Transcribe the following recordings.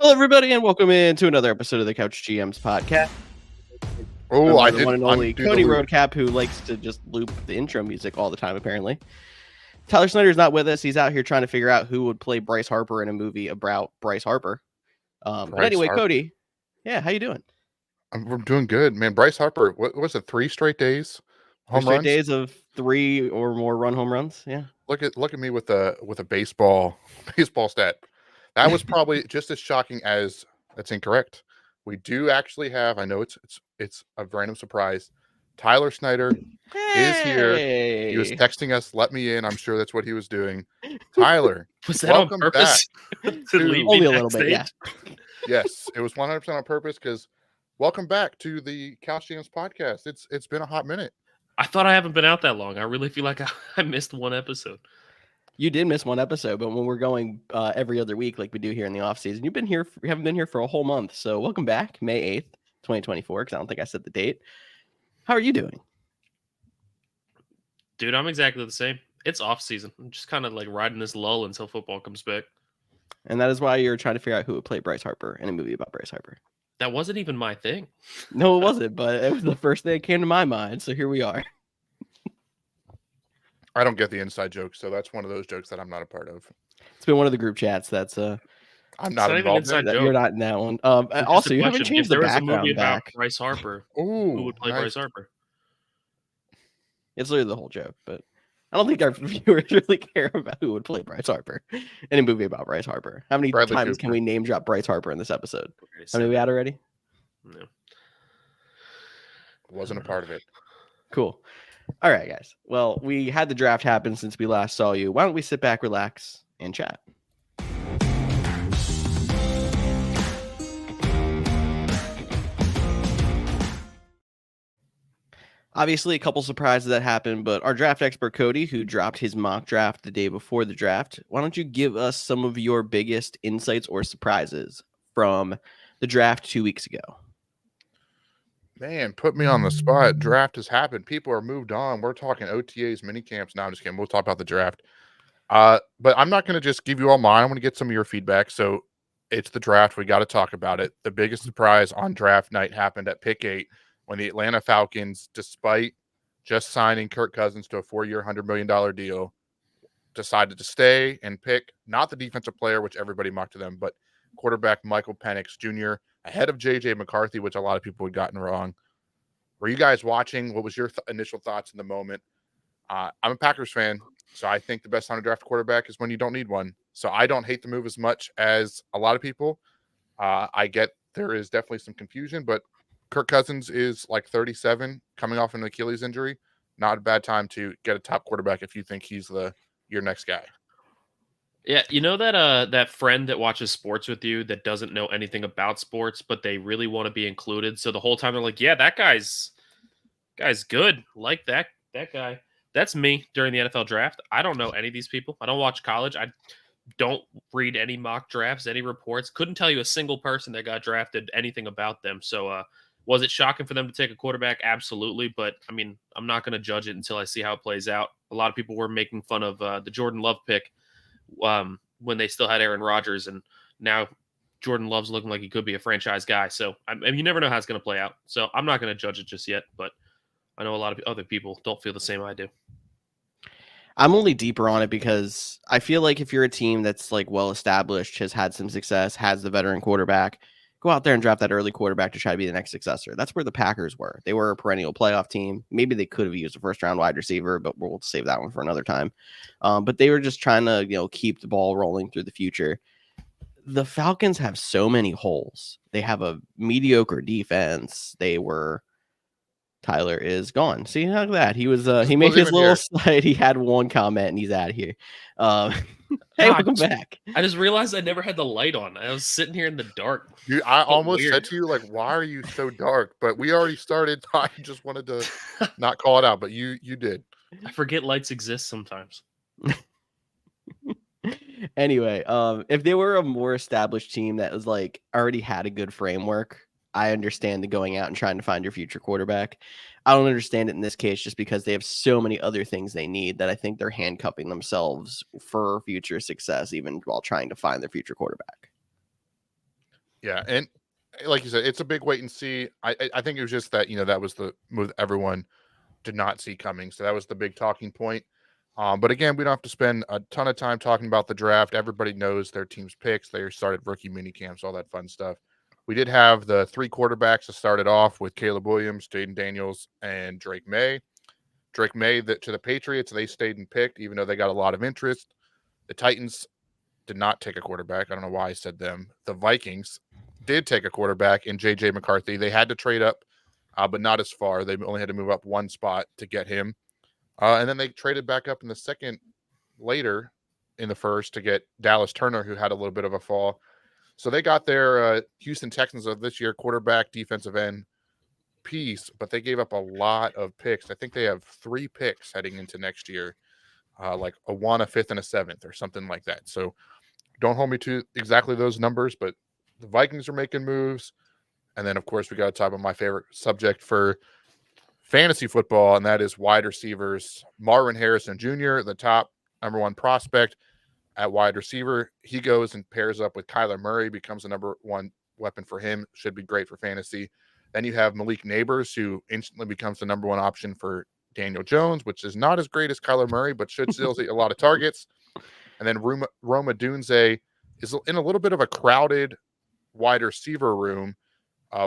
Hello, everybody, and welcome into another episode of the Couch GMs podcast. Oh, I The did one and only undo the Cody loop. Roadcap, who likes to just loop the intro music all the time, apparently. Tyler Snyder's not with us. He's out here trying to figure out who would play Bryce Harper in a movie about Bryce Harper. But Bryce anyway, Harper. Cody, yeah, how you doing? I'm doing good, man. Bryce Harper, what was it? 3 straight days, 3 home straight runs. days of 3 or more run home runs. Yeah. Look at me with a baseball stat. That was probably just as shocking as that's incorrect. We do actually have. I know it's a random surprise. Tyler Snyder is here. He was Hey, texting us, "Let me in." I'm sure that's what he was doing. Tyler, Was that on welcome purpose back to leave only me a little bit, yeah. backstage? Yes, it was 100% on purpose because welcome back to the Couch GMs podcast. It's been a hot minute. I thought I haven't been out that long. I really feel like I missed one episode. You did miss one episode, but when we're going every other week, like we do here in the off season, you haven't been here for a whole month. So welcome back, May 8th, 2024. Because I don't think I said the date. How are you doing? Dude, I'm exactly the same. It's off season. I'm just kind of like riding this lull until football comes back. And that is why you're trying to figure out who would play Bryce Harper in a movie about Bryce Harper. That wasn't even my thing. No, it wasn't, but it was the first thing that came to my mind. So here we are. I don't get the inside joke, so that's one of those jokes that I'm not a part of. It's been one of the group chats that's I'm It's not not even involved in inside it. that joke. you're not in that one. It's just Also, a you haven't question. changed If the there was a movie background about back. Bryce Harper, Ooh, who would play nice. Bryce Harper? It's literally the whole joke, but I don't think our viewers really care about who would play Bryce Harper in a movie about Bryce Harper. How many Bradley times can Cooper. we name drop Bryce Harper in this episode? Okay, How many we had already? No. Wasn't a part of it. Cool. All right, guys. Well, we had the draft happen since we last saw you. Why don't we sit back, relax, and chat? Obviously, a couple surprises that happened, but our draft expert, Cody, who dropped his mock draft the day before the draft, why don't you give us some of your biggest insights or surprises from the draft 2 weeks ago? Man, put me on the spot. Draft has happened. People are moved on. We're talking OTAs, mini camps. No, I'm just kidding. We'll talk about the draft. But I'm not going to just give you all mine. I'm going to get some of your feedback. So it's the draft. We got to talk about it. The biggest surprise on draft night happened at pick 8 when the Atlanta Falcons, despite just signing Kirk Cousins to a 4-year, $100 million deal, decided to stay and pick not the defensive player, which everybody mocked to them, but quarterback Michael Penix Jr. ahead of J.J. McCarthy, which a lot of people had gotten wrong. Were you guys watching? What was your initial thoughts in the moment? I'm a Packers fan, so I think the best time to draft a quarterback is when you don't need one. So I don't hate the move as much as a lot of people. I get there is definitely some confusion, but Kirk Cousins is like 37, coming off an Achilles injury. Not a bad time to get a top quarterback if you think he's your next guy. Yeah, you know that friend that watches sports with you that doesn't know anything about sports, but they really want to be included. So the whole time they're like, "Yeah, that guy's good. Like that guy." That's me during the NFL draft. I don't know any of these people. I don't watch college. I don't read any mock drafts, any reports. Couldn't tell you a single person that got drafted, anything about them. So was it shocking for them to take a quarterback? Absolutely. But I mean, I'm not going to judge it until I see how it plays out. A lot of people were making fun of the Jordan Love pick when they still had Aaron Rodgers, and now Jordan Love's looking like he could be a franchise guy. So I mean, you never know how it's going to play out. So I'm not going to judge it just yet, but I know a lot of other people don't feel the same I do. I'm only deeper on it because I feel like if you're a team that's like well established, has had some success, has the veteran quarterback, go out there and draft that early quarterback to try to be the next successor. That's where the Packers were. They were a perennial playoff team. Maybe they could have used a first round wide receiver, but we'll save that one for another time. But they were just trying to, keep the ball rolling through the future. The Falcons have so many holes. They have a mediocre defense. Tyler is gone. See, look at that. He was he made his little slide. He had one comment and he's out of here. Hey, welcome back. I just realized I never had the light on. I was sitting here in the dark. Dude, I almost said to you, like, why are you so dark? But we already started. I just wanted to not call it out, but you did. I forget lights exist sometimes. Anyway, if they were a more established team that was like already had a good framework, I understand the going out and trying to find your future quarterback. I don't understand it in this case just because they have so many other things they need that I think they're handcuffing themselves for future success, even while trying to find their future quarterback. Yeah, and like you said, it's a big wait and see. I think it was just that that was the move everyone did not see coming. So that was the big talking point. But again, we don't have to spend a ton of time talking about the draft. Everybody knows their team's picks. They started rookie mini camps, all that fun stuff. We did have the 3 quarterbacks that started off with Caleb Williams, Jaden Daniels, and Drake May. Drake May to the Patriots, they stayed and picked, even though they got a lot of interest. The Titans did not take a quarterback. I don't know why I said them. The Vikings did take a quarterback in J.J. McCarthy. They had to trade up, but not as far. They only had to move up one spot to get him. And then they traded back up in the second later in the first to get Dallas Turner, who had a little bit of a fall. So they got their Houston Texans of this year quarterback, defensive end piece, but they gave up a lot of picks. I think they have 3 picks heading into next year, like a 1, a 5th, and a 7th or something like that. So don't hold me to exactly those numbers, but the Vikings are making moves. And then, of course, we got to talk about my favorite subject for fantasy football, and that is wide receivers. Marvin Harrison Jr., the top number 1 prospect at wide receiver. He goes and pairs up with Kyler Murray, becomes the number 1 weapon for him. Should be great for fantasy. Then you have Malik Neighbors, who instantly becomes the number 1 option for Daniel Jones, which is not as great as Kyler Murray, but should still see a lot of targets. And then Roma Dunze is in a little bit of a crowded wide receiver room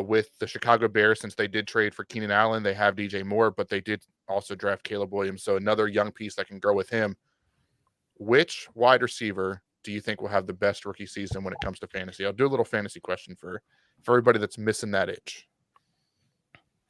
with the Chicago Bears, since they did trade for Keenan Allen. They have DJ Moore, but they did also draft Caleb Williams. So another young piece that can grow with him. Which wide receiver do you think will have the best rookie season when it comes to fantasy? I'll do a little fantasy question for everybody that's missing that itch.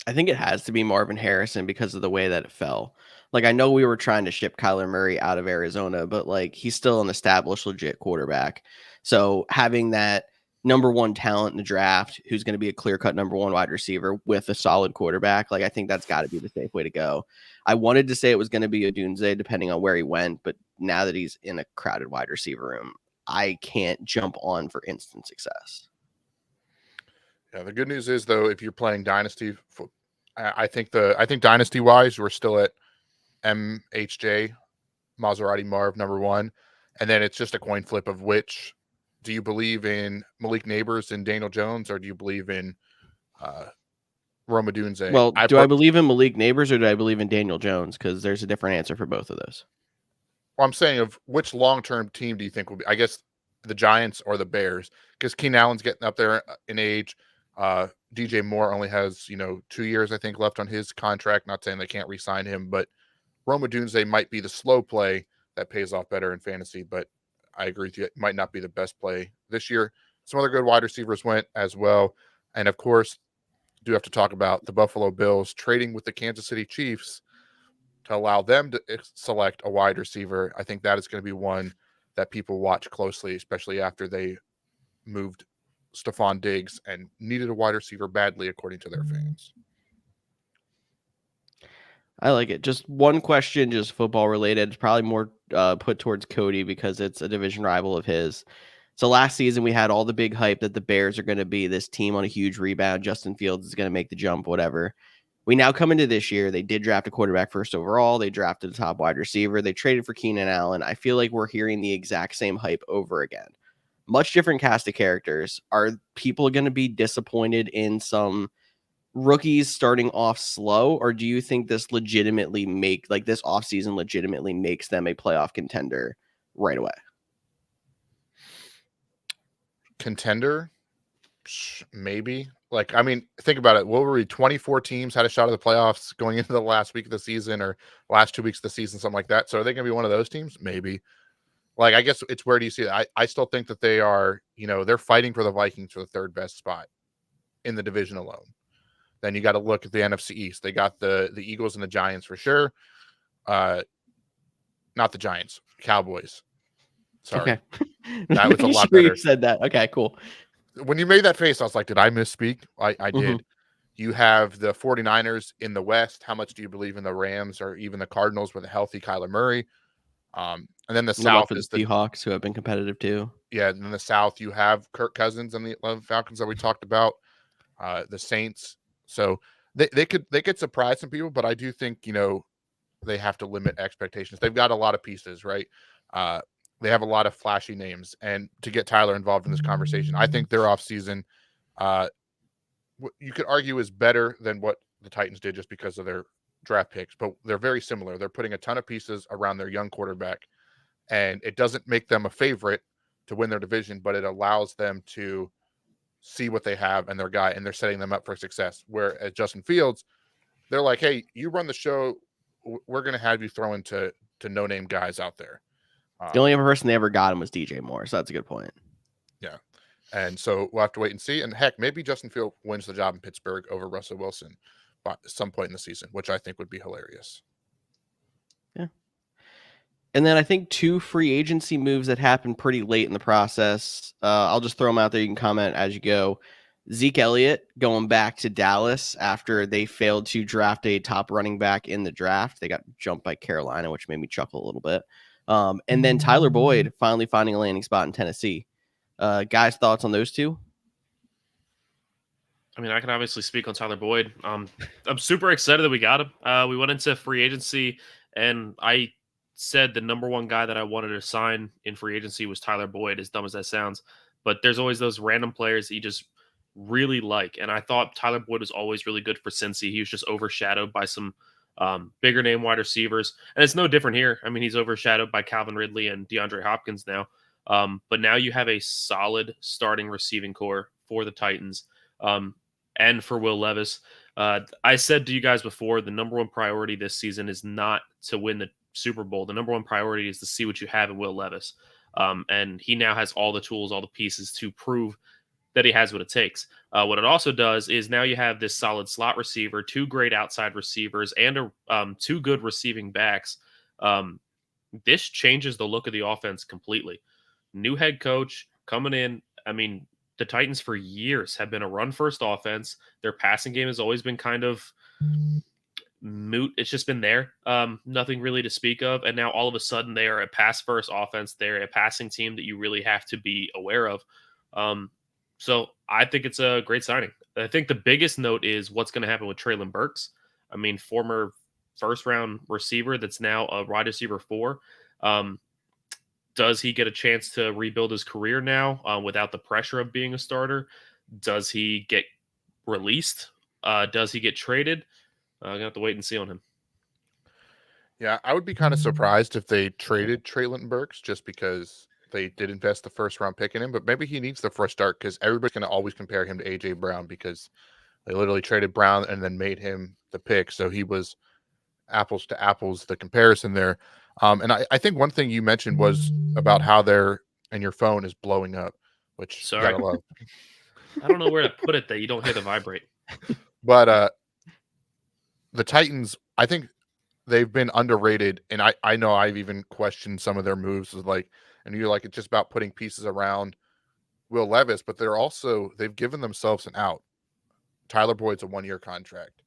I think it has to be Marvin Harrison because of the way that it fell. Like, I know we were trying to ship Kyler Murray out of Arizona, but like he's still an established, legit quarterback. So having that number 1 talent in the draft, who's going to be a clear-cut number 1 wide receiver with a solid quarterback, like I think that's got to be the safe way to go. I wanted to say it was going to be Odunze, depending on where he went, but now that he's in a crowded wide receiver room, I can't jump on for instant success. Yeah, the good news is though, if you're playing Dynasty, I think Dynasty wise, we're still at MHJ, Maserati Marv number 1, and then it's just a coin flip of which do you believe in, Malik Neighbors and Daniel Jones, or do you believe in Roma Dunze? Well, do I believe in Malik Neighbors or do I believe in Daniel Jones? Because there's a different answer for both of those. Well, I'm saying of which long-term team do you think will be? I guess the Giants or the Bears, because Keenan Allen's getting up there in age. DJ Moore only has 2 years, I think, left on his contract. Not saying they can't re-sign him, but Roma Dunze might be the slow play that pays off better in fantasy. But I agree with you; it might not be the best play this year. Some other good wide receivers went as well, and of course, do have to talk about the Buffalo Bills trading with the Kansas City Chiefs to allow them to select a wide receiver. I think that is going to be one that people watch closely, especially after they moved Stephon Diggs and needed a wide receiver badly, according to their fans. I like it. Just one question, just football related. It's probably more put towards Cody because it's a division rival of his. So last season we had all the big hype that the Bears are going to be this team on a huge rebound. Justin Fields is going to make the jump, whatever. We now come into this year. They did draft a quarterback first overall. They drafted a top wide receiver. They traded for Keenan Allen. I feel like we're hearing the exact same hype over again. Much different cast of characters. Are people going to be disappointed in some rookies starting off slow, or do you think this legitimately this offseason legitimately makes them a playoff contender right away? Contender? Maybe. Like, I mean, think about it. What were we? 24 teams had a shot at the playoffs going into the last week of the season or last 2 weeks of the season, something like that. So are they going to be one of those teams? Maybe. Like, I guess it's where do you see that? I still think that they are, they're fighting for the Vikings for the 3rd best spot in the division alone. Then you got to look at the NFC East. They got the Eagles and the Giants for sure. Not the Giants, Cowboys. Sorry. Okay. That was a lot sure better. You said that. Okay, cool. When you made that face, I was like, did I misspeak? I did. Mhm. You have the 49ers in the West. How much do you believe in the Rams or even the Cardinals with a healthy Kyler Murray? And then the South For the is the Seahawks, who have been competitive too. Yeah, and in the South, you have Kirk Cousins and the Atlanta Falcons that we talked about, the Saints. So they could surprise some people, but I do think they have to limit expectations. They've got a lot of pieces, right? they have a lot of flashy names. And to get Tyler involved in this conversation, I think their offseason, you could argue, is better than what the Titans did just because of their draft picks, but they're very similar. They're putting a ton of pieces around their young quarterback, and it doesn't make them a favorite to win their division, but it allows them to see what they have and their guy, and they're setting them up for success. Whereas Justin Fields, they're like, hey, you run the show. We're going to have you throwing to no-name guys out there. The only other person they ever got him was DJ Moore, so that's a good point. Yeah. And so we'll have to wait and see. And heck, maybe Justin Fields wins the job in Pittsburgh over Russell Wilson at some point in the season, which I think would be hilarious. Yeah. And then I think 2 free agency moves that happened pretty late in the process. I'll just throw them out there. You can comment as you go. Zeke Elliott going back to Dallas after they failed to draft a top running back in the draft. They got jumped by Carolina, which made me chuckle a little bit. And then Tyler Boyd finally finding a landing spot in Tennessee. Guys, thoughts on those 2? I mean, I can obviously speak on Tyler Boyd. I'm super excited that we got him. We went into free agency, and I said the number one guy that I wanted to sign in free agency was Tyler Boyd, as dumb as that sounds. But there's always those random players that you just really like. And I thought Tyler Boyd was always really good for Cincy. He was just overshadowed by some bigger name wide receivers. And it's no different here. I mean, he's overshadowed by Calvin Ridley and DeAndre Hopkins now. But now you have a solid starting receiving core for the Titans. And for Will Levis. I said to you guys before, the number one priority this season is not to win the Super Bowl. The number one priority is to see what you have in Will Levis. And he now has all the tools, all the pieces to prove that he has what it takes. What it also does is now you have this solid slot receiver, 2 great outside receivers, and 2 good receiving backs. This changes the look of the offense completely. New head coach coming in. I mean, the Titans for years have been a run-first offense. Their passing game has always been kind of moot. It's just been there. Nothing really to speak of. And now all of a sudden they are a pass-first offense. They're a passing team that you really have to be aware of. So I think it's a great signing. I think the biggest note is what's going to happen with Treylon Burks. I mean, former first-round receiver that's now a wide receiver 4. Does he get a chance to rebuild his career now without the pressure of being a starter? Does he get released? Does he get traded? I'm going to have to wait and see on him. Yeah, I would be kind of surprised if they traded Treylon Burks just because they did invest the first-round pick in him. But maybe he needs the fresh start because everybody's going to always compare him to A.J. Brown because they literally traded Brown and then made him the pick. So he was apples to apples, the comparison there. And I think one thing you mentioned was about how your phone is blowing up, which you gotta love. I don't know where to put it that you don't hear the vibrate. But the Titans, I think they've been underrated, and I know I've even questioned some of their moves. And you're like, it's just about putting pieces around Will Levis, but they've given themselves an out. Tyler Boyd's a 1-year contract.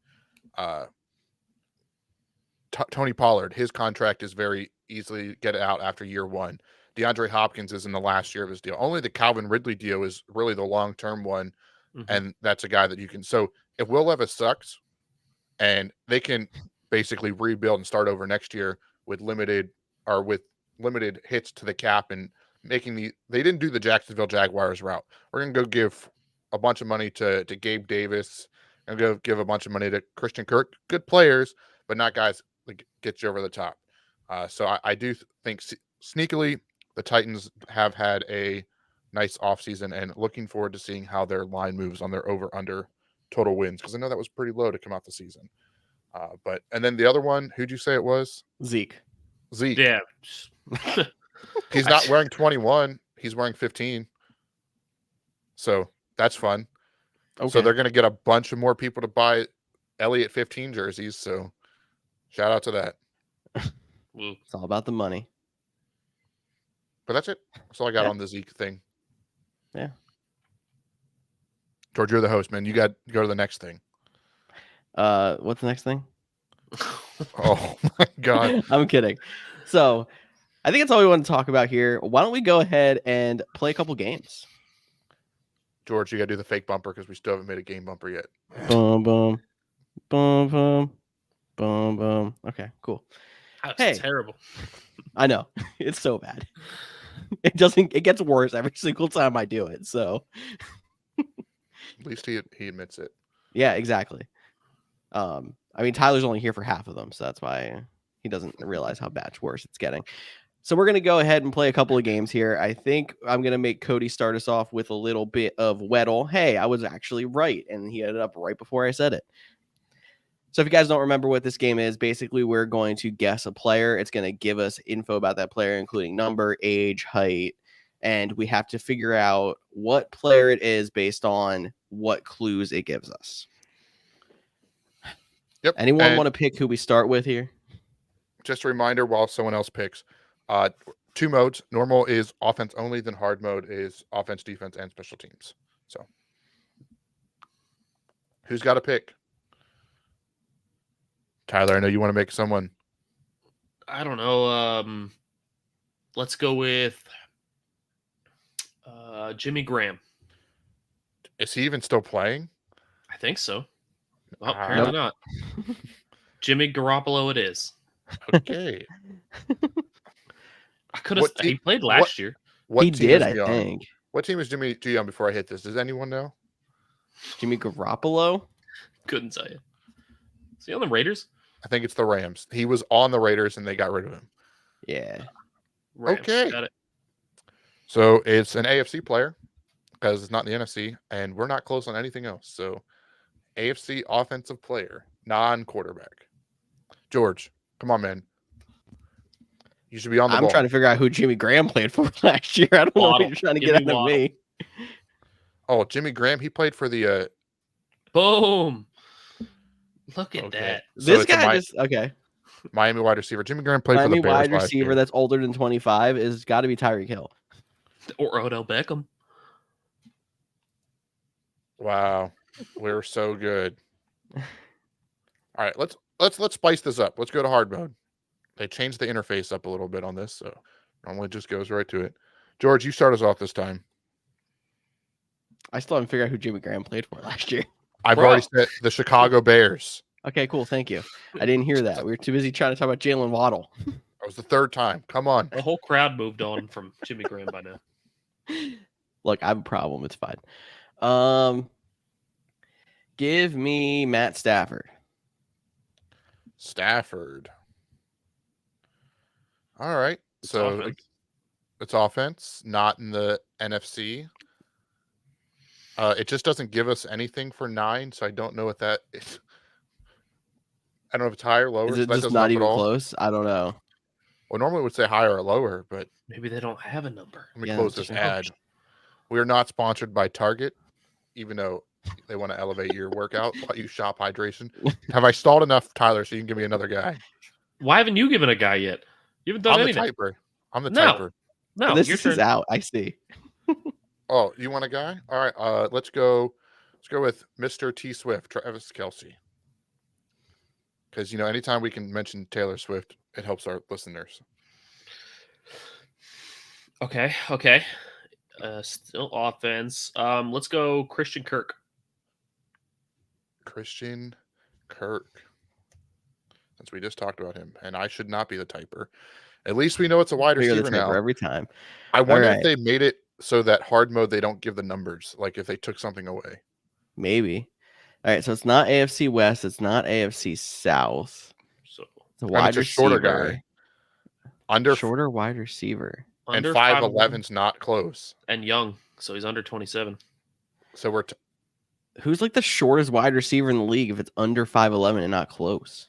Tony Pollard, his contract is very easily get out after year 1. DeAndre Hopkins is in the last year of his deal. Only the Calvin Ridley deal is really the long-term one, and that's a guy that you can. So if Will Levis sucks, and they can basically rebuild and start over next year with limited hits to the cap and they didn't do the Jacksonville Jaguars route. We're gonna go give a bunch of money to Gabe Davis and go give a bunch of money to Christian Kirk. Good players, but not guys that get you over the top. So I do think sneakily the Titans have had a nice offseason and looking forward to seeing how their line moves on their over-under total wins because I know that was pretty low to come out the season. And then the other one, who'd you say it was? Zeke. Yeah. He's not wearing 21. He's wearing 15. So that's fun. Okay. So they're going to get a bunch of more people to buy Elliott 15 jerseys. So shout out to that. It's all about the money. But that's it. That's all I got on the Zeke thing. Yeah. George, you're the host, man. You got to go to the next thing. What's the next thing? Oh my God. I'm kidding. So I think that's all we want to talk about here. Why don't we go ahead and play a couple games? George, you got to do the fake bumper because we still haven't made a game bumper yet. Boom, boom, boom, boom, boom, boom. Okay, cool. That's terrible. I know. It's so bad. It gets worse every single time I do it. So At least he admits it. yeah, exactly. I mean, Tyler's only here for half of them, so that's why he doesn't realize how worse it's getting. So we're going to go ahead and play a couple of games here. I think I'm going to make Cody start us off with a little bit of Weddle. Hey, I was actually right, and he ended up right before I said it. So if you guys don't remember what this game is, basically we're going to guess a player. It's going to give us info about that player, including number, age, height, and we have to figure out what player it is based on what clues it gives us. Yep. Anyone want to pick who we start with here? Just a reminder while someone else picks. 2 modes. Normal is offense only, then hard mode is offense, defense, and special teams. So who's got a pick? Tyler, I know you want to make someone. I don't know. Let's go with Jimmy Graham. Is he even still playing? I think so. Well, apparently not. Jimmy Garoppolo it is. Okay. I could have. He played last year. He did, I think. What team is Jimmy G on before I hit this? Does anyone know? Jimmy Garoppolo? Couldn't tell you. Is he on the Raiders? I think it's the Rams. He was on the Raiders and they got rid of him. Yeah. Rams. Okay. Got it. So it's an AFC player because it's not in the NFC, and we're not close on anything else. So AFC offensive player, non-quarterback. George, come on, man. You should be on the ball. I'm trying to figure out who Jimmy Graham played for last year. I don't know what you're trying to get out of me. Oh, Jimmy Graham, he played for the Boom. Look at that. So this guy just Miami wide receiver. Jimmy Graham played Miami for the Bears wide receiver that's older than 25 is got to be Tyreek Hill. Or Odell Beckham. Wow. We're so good. All right, let's spice this up. Let's go to hard mode. They changed the interface up a little bit on this, so normally it just goes right to it. George, you start us off this time. I still haven't figured out who Jimmy Graham played for last year. I've already said the Chicago Bears. Okay, cool. Thank you. I didn't hear that. We were too busy trying to talk about Jalen Waddle. That was the 3rd time. Come on. The whole crowd moved on from Jimmy Graham by now. Look, I have a problem. It's fine. Give me Matt Stafford. Stafford. All right. It's offense, not in the NFC. It just doesn't give us anything for 9, so I don't know what that is. I don't know if it's higher or lower. Is it just not even close? I don't know. Well, normally it would say higher or lower, but maybe they don't have a number. Let me close this ad. We are not sponsored by Target, even though they want to elevate your workout while you shop hydration. Have I stalled enough, Tyler, so you can give me another guy? Why haven't you given a guy yet? You haven't done anything. I'm the typer. No, this is out. I see. Oh, you want a guy? All right. Let's go with Mr. T Swift, Travis Kelce. Because anytime we can mention Taylor Swift, it helps our listeners. Okay. Still offense. Let's go Christian Kirk. Christian Kirk. Since we just talked about him, and I should not be the typer. At least we know it's a wide receiver now. Every time. I wonder if they made it so that hard mode they don't give the numbers, like if they took something away. Maybe. All right, so it's not AFC West, it's not AFC South. So it's a wide receiver. Shorter guy. Shorter wide receiver. And 5'11's not close. And young, so he's under 27. So we're who's like the shortest wide receiver in the league if it's under 5'11 and not close?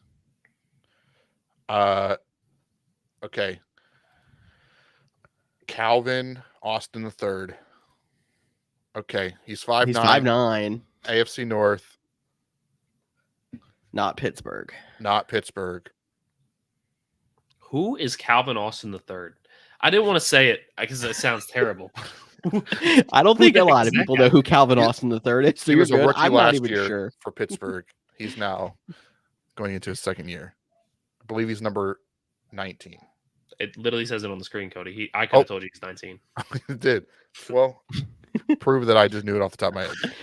Okay. Calvin Austin III. Okay, he's 5'9". He's 5'9". AFC North. Not Pittsburgh. Who is Calvin Austin III? I didn't want to say it because it sounds terrible. I don't think a lot of people know who Calvin Austin III is. So he was a rookie I'm last year for Pittsburgh. He's now going into his 2nd year. I believe he's number 19. It literally says it on the screen, Cody. I could have told you he's 19. It did. Well, prove that I just knew it off the top of my head.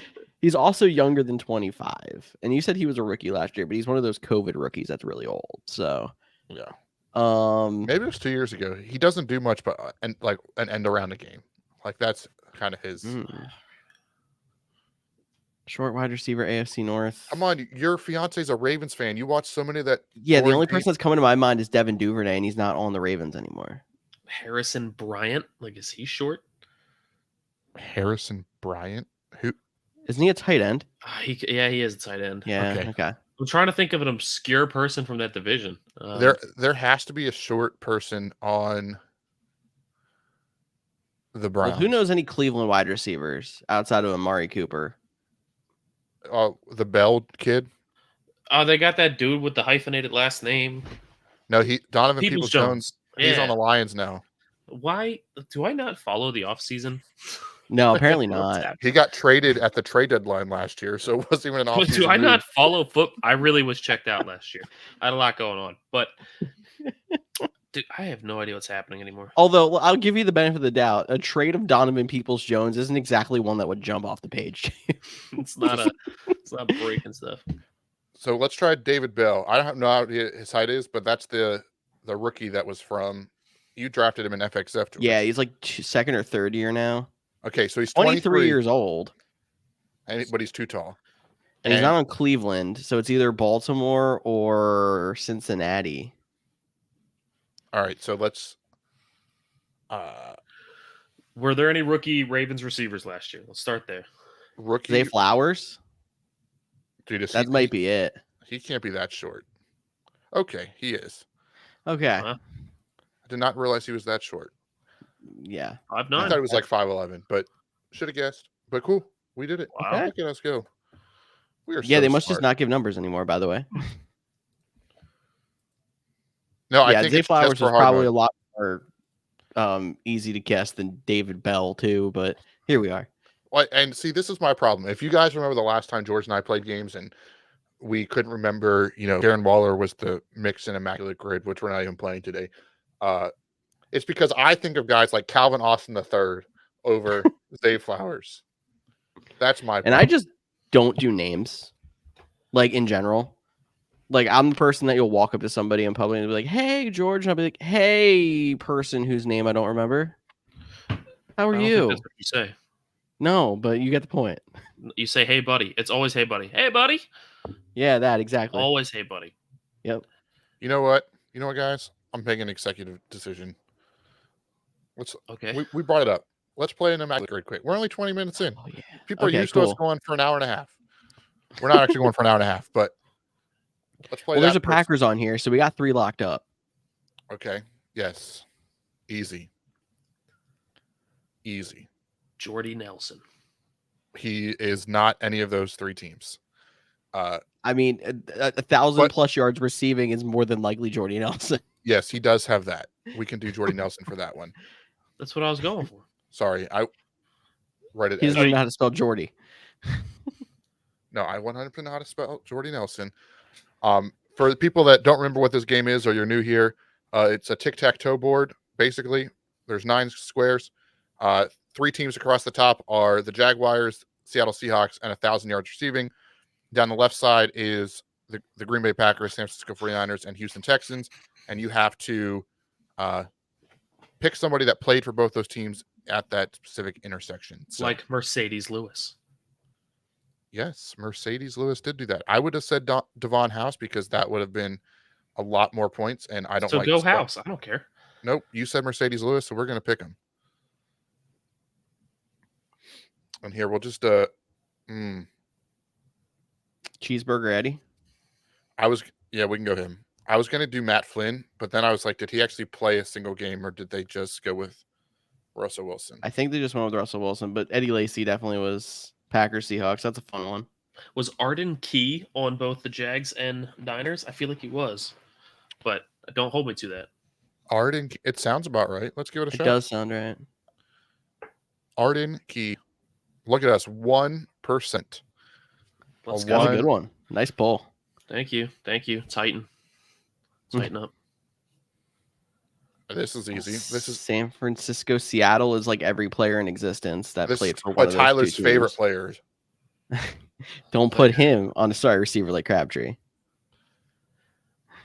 He's also younger than 25. And you said he was a rookie last year, but he's one of those COVID rookies that's really old. So, yeah. Maybe it was 2 years ago. He doesn't do much, but like an end around the game. Like that's kind of his. Short wide receiver, AFC North. Come on, your fiance's a Ravens fan. You watch so many of that. Yeah, the boring only teams. person that's coming to my mind is Devin Duvernay, and he's not on the Ravens anymore. Harrison Bryant, like, is he short? Harrison Bryant, who Isn't he a tight end? He is a tight end. Yeah. Okay. Okay. I'm trying to think of an obscure person from that division. there has to be a short person on the Browns. Well, who knows any Cleveland wide receivers outside of Amari Cooper? The Bell kid. Oh, they got that dude with the hyphenated last name. No, Donovan Peoples Peoples-Jones. He's Yeah. on the Lions now. Why do I not follow the offseason? No, apparently What's not. happening? He got traded at the trade deadline last year, so it wasn't even an But offseason. do I move. not follow foot? I really was checked out last year. I had a lot going on, but dude, I have no idea what's happening anymore. Although I'll give you the benefit of the doubt, a trade of Donovan Peoples-Jones isn't exactly one that would jump off the page. It's not breaking stuff. So let's try David Bell. I don't know how his height is, but that's the rookie that was from. You drafted him in FXF. Yeah, he's like second or third year now. Okay, so he's 23 years old. But he's too tall. And he's not on Cleveland, so it's either Baltimore or Cincinnati. All right, so let's. Were there any rookie Ravens receivers last year? Let's start there. Rookie Zay Flowers? Dude, That might be it. He can't be that short. Okay, he is. Okay. Huh? I did not realize he was that short. Yeah. I thought he was like 5'11", but should have guessed. But cool, we did it. Wow. Look at us go. We are. Yeah, so they must smart. just not give numbers anymore, by the way. No, I Yeah, think Zay it's Flowers just for was hard probably mode. a lot more easy to guess than David Bell, too, but here we are. Well, and see, this is my problem. If you guys remember the last time George and I played games and we couldn't remember, Darren Waller was the mix and immaculate grid, which we're not even playing today. It's because I think of guys like Calvin Austin III over Zay Flowers. That's my problem. And I just don't do names, like, in general. Like, I'm the person that you'll walk up to somebody in public and be like, hey, George. And I'll be like, hey, person whose name I don't remember. How are I don't you? think that's what you say. No, but you get the point. You say, hey, buddy. It's always, hey, buddy. Hey, buddy. Yeah, that, exactly. Always, hey, buddy. Yep. You know what, guys? I'm making an executive decision. Okay. We brought it up. Let's play an immaculate grid quick. We're only 20 minutes in. Oh, yeah. People are Okay, used to us cool. going for an hour and a half. We're not actually going for an hour and a half, but let's play. Well, there's a first. Packers on here, so we got 3 locked up. Okay. Yes. Easy. Jordy Nelson. He is not any of those 3 teams. I mean, 1,000 plus yards receiving is more than likely Jordy Nelson. Yes, he does have that. We can do Jordy Nelson for that one. That's what I was going for. Sorry, I read it. He doesn't know how to spell Jordy. No, I 100% know how to spell Jordy Nelson. For the people that don't remember what this game is or you're new here, it's a tic-tac-toe board, basically. There's 9 squares. 3 teams across the top are the Jaguars, Seattle Seahawks, and 1,000 yards receiving. Down the left side is the Green Bay Packers, San Francisco 49ers, and Houston Texans. And you have to pick somebody that played for both those teams at that specific intersection. So, Like Mercedes Lewis. yes, Mercedes Lewis did do that. I would have said Devon House because that would have been a lot more points, and I don't So like go House. I don't care. Nope, you said Mercedes Lewis, so we're going to pick him. And here we'll just Cheeseburger Eddie. we can go him. I was going to do Matt Flynn, but then I was like, did he actually play a single game or did they just go with Russell Wilson? I think they just went with Russell Wilson, but Eddie Lacy definitely was Packers Seahawks. That's a fun one. Was Arden Key on both the Jags and Niners? I feel like he was, but don't hold me to that. Arden, it sounds about right. Let's give it a It shot. does sound right. Arden Key. Look at us, 1%. Let's That go. was a good one. Nice pull. Thank you. Tighten up. This is easy. This is San Francisco. Seattle is like every player in existence that this played is for one of those Tyler's 2 favorite teams. players. Don't put him on a starting receiver like Crabtree.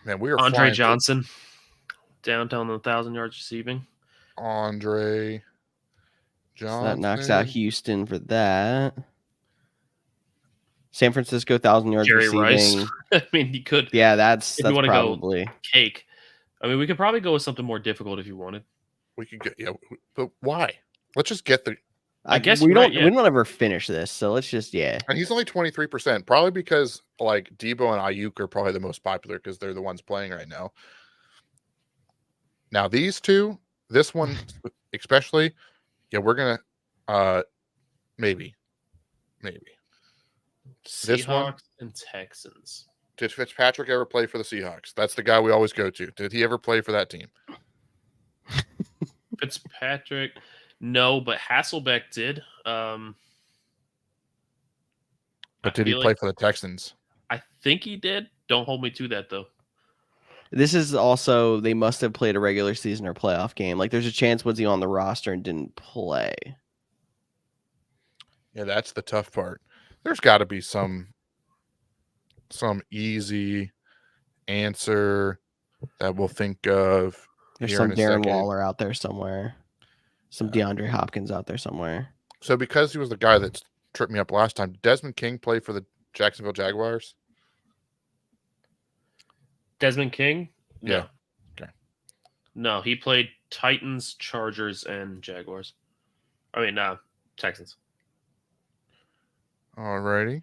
Man, we are Andre flying Johnson. Downtown 1,000 yards receiving. Andre So Johnson. that knocks out Houston for that. San Francisco 1,000 yards Jerry receiving. Rice. I mean, you could. Yeah, that's If you want to probably go cake. I mean, we could probably go with something more difficult if you wanted. We could get but why? Let's just get the. I guess we you're don't right, yeah. we don't ever finish this, so let's just And he's only 23%, probably because like Debo and Ayuk are probably the most popular because they're the ones playing right now. Now these two, this one especially, yeah, we're gonna maybe. This one? Seahawks and Texans. Did Fitzpatrick ever play for the Seahawks? That's the guy we always go to. Did he ever play for that team? Fitzpatrick, no, but Hasselbeck did. But did he play for the Texans? I think he did. Don't hold me to that though. This is also, they must have played a regular season or playoff game. Like, there's a chance was he on the roster and didn't play. Yeah, that's the tough part. There's got to be some easy answer that we'll think of. There's some Darren Waller out there somewhere. Some DeAndre Hopkins out there somewhere. So because he was the guy that tripped me up last time, did Desmond King play for the Jacksonville Jaguars? Desmond King? No. Yeah. Okay. No, he played Titans, Chargers, and Jaguars. I mean, Texans. Alrighty.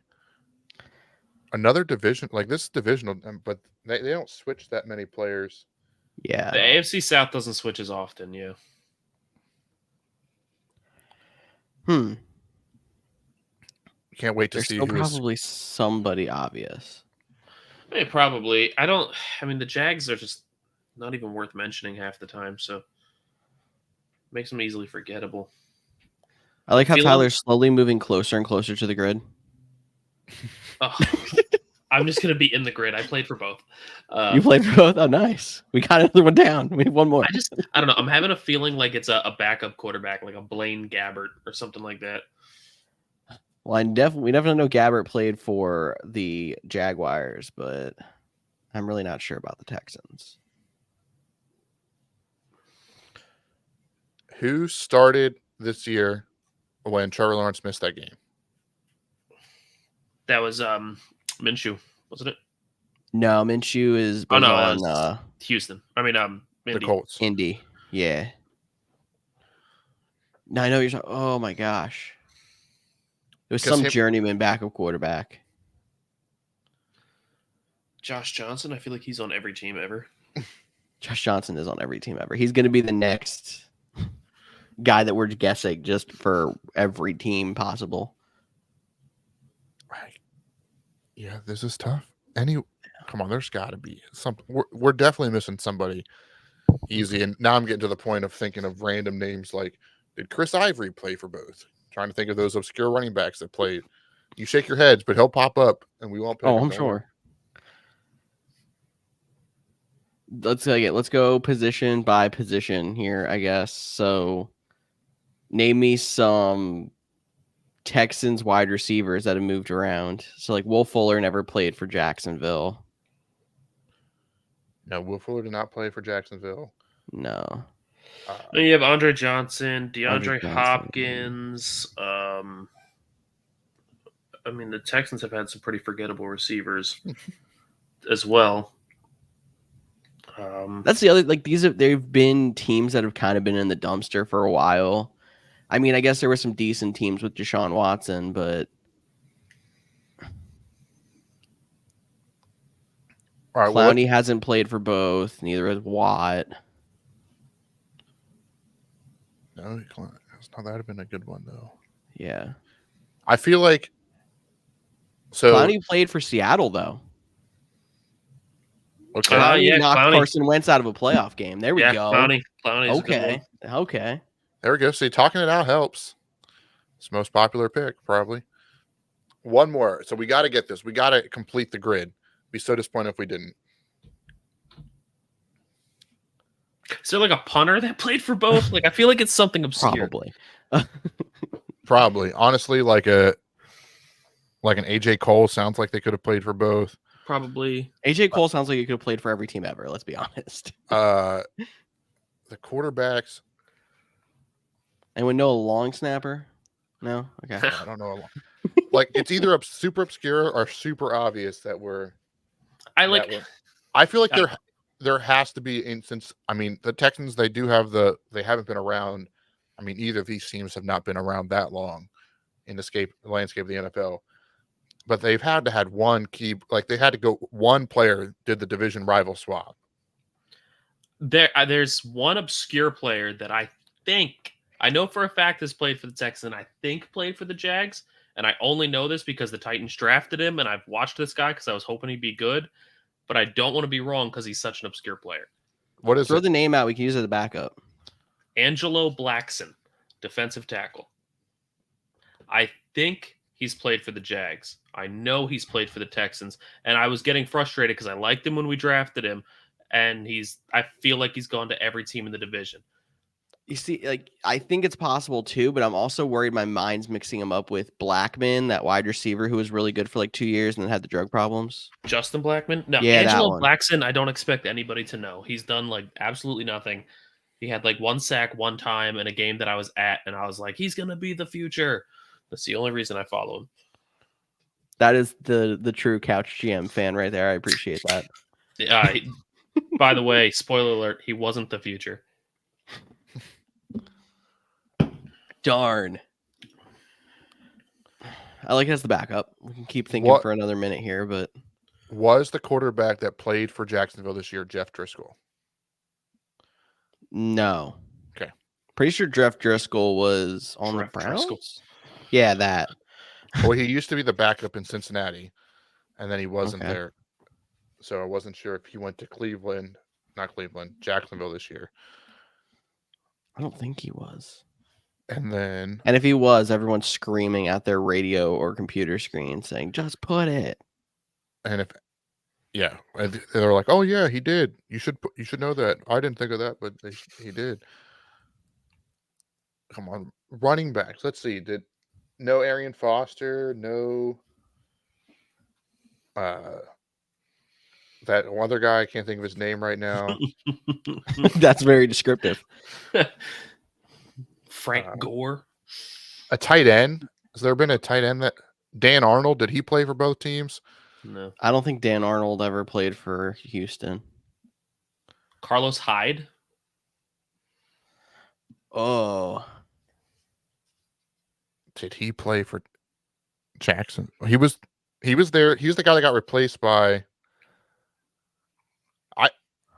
Another division, like this is divisional, but they don't switch that many players. Yeah. The AFC South doesn't switch as often, yeah. Can't wait to There's see still who's probably somebody obvious. Probably. I mean, the Jags are just not even worth mentioning half the time, so makes them easily forgettable. I like how Tyler's slowly moving closer and closer to the grid. Oh, I'm just going to be in the grid. I played for both. You played for both? Oh, nice. We got another one down. We need one more. I don't know. I'm having a feeling like it's a backup quarterback, like a Blaine Gabbert or something like that. Well, we definitely know Gabbert played for the Jaguars, but I'm really not sure about the Texans. Who started this year when Trevor Lawrence missed that game? That was Minshew, wasn't it? No, Minshew is on Houston. I mean, the Colts. Indy. Yeah. No, I know you're talking. Oh my gosh. It was some journeyman backup quarterback. Josh Johnson. I feel like he's on every team ever. Josh Johnson is on every team ever. He's going to be the next guy that we're guessing just for every team possible. Right. Yeah, this is tough. Come on, there's got to be something. We're definitely missing somebody easy. And now I'm getting to the point of thinking of random names like, did Chris Ivory play for both? Trying to think of those obscure running backs that played. You shake your heads, but he'll pop up, and we won't pick him. I'm sure. Let's go position by position here, I guess. So, name me some Texans wide receivers that have moved around. So, like, Will Fuller never played for Jacksonville. No, Will Fuller did not play for Jacksonville. No. You have Andre Johnson, DeAndre Hopkins. I mean, the Texans have had some pretty forgettable receivers as well. That's the other, like, they've been teams that have kind of been in the dumpster for a while. I mean, I guess there were some decent teams with Deshaun Watson, but all right, Clowney hasn't played for both. Neither has Watt. No, that'd have been a good one though. Yeah, I feel like Clowney played for Seattle though. Okay, knocked Carson Wentz out of a playoff game. There we go. Clowney. Okay. There we go. See, talking it out helps. It's the most popular pick, probably. One more. So we got to get this. We got to complete the grid. Be so disappointed if we didn't. Is there like a punter that played for both? Like, I feel like it's something obscure. Probably. Honestly, like an AJ Cole sounds like they could have played for both. probably. AJ Cole sounds like he could have played for every team ever. Let's be honest. The quarterbacks. And we know a long snapper. No, okay. I don't know. Like it's either super obscure or super obvious that we're. I like. I feel like there has to be instance. I mean, the Texans they haven't been around. I mean, either of these teams have not been around that long in the landscape of the NFL. But they've had to had one key, like they had to go. One player did the division rival swap. There's one obscure player that I know for a fact has played for the Texans. I think played for the Jags, and I only know this because the Titans drafted him, and I've watched this guy because I was hoping he'd be good, but I don't want to be wrong because he's such an obscure player. What is Throw the name out. We can use it as a backup. Angelo Blackson, defensive tackle. I think he's played for the Jags. I know he's played for the Texans, and I was getting frustrated because I liked him when we drafted him, and I feel like he's gone to every team in the division. You see, like I think it's possible too, but I'm also worried my mind's mixing him up with Blackman, that wide receiver who was really good for like 2 years and then had the drug problems. Justin Blackman? No, Yeah, Angelo Blackson, I don't expect anybody to know. He's done like absolutely nothing. He had like one sack one time in a game that I was at, and I was like, he's going to be the future. That's the only reason I follow him. That is the true Couch GM fan right there. I appreciate that. By the way, spoiler alert, he wasn't the future. Darn. I like it as the backup. We can keep thinking for another minute here, but was the quarterback that played for Jacksonville this year Jeff Driscoll? No. Okay. Pretty sure Jeff Driscoll was on the Browns. Yeah, that. Well, he used to be the backup in Cincinnati, and then he wasn't there. So I wasn't sure if he went to Jacksonville this year. I don't think he was. And if he was, everyone's screaming at their radio or computer screen saying, just put it. And they're like, oh yeah, he did. You should know that. I didn't think of that, but he did. Come on, running backs. Let's see. No Arian Foster, no that other guy, I can't think of his name right now. That's very descriptive. Frank Gore. A tight end. Has there been a tight end that Dan Arnold? Did he play for both teams? No. I don't think Dan Arnold ever played for Houston. Carlos Hyde. Oh. Did he play for Jackson? He was there. He was the guy that got replaced by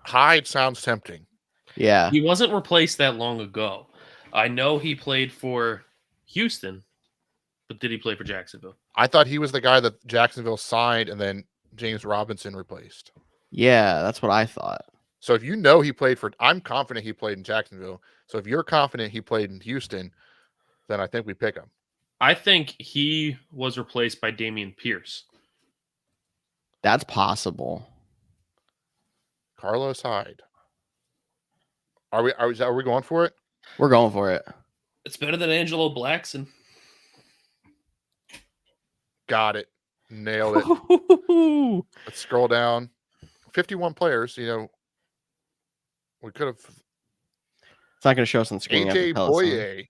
Hyde. Sounds tempting. Yeah. He wasn't replaced that long ago. I know he played for Houston, but did he play for Jacksonville? I thought he was the guy that Jacksonville signed and then James Robinson replaced. Yeah, that's what I thought. So if you know he played for, I'm confident he played in Jacksonville. So if you're confident he played in Houston, then I think we pick him. I think he was replaced by Dameon Pierce. That's possible. Carlos Hyde. Are we going for it? We're going for it. It's better than Angelo Blackson. Got it. Nailed it. Let's scroll down. 51 players, we could have. It's not going to show us on the screen. AJ Boye.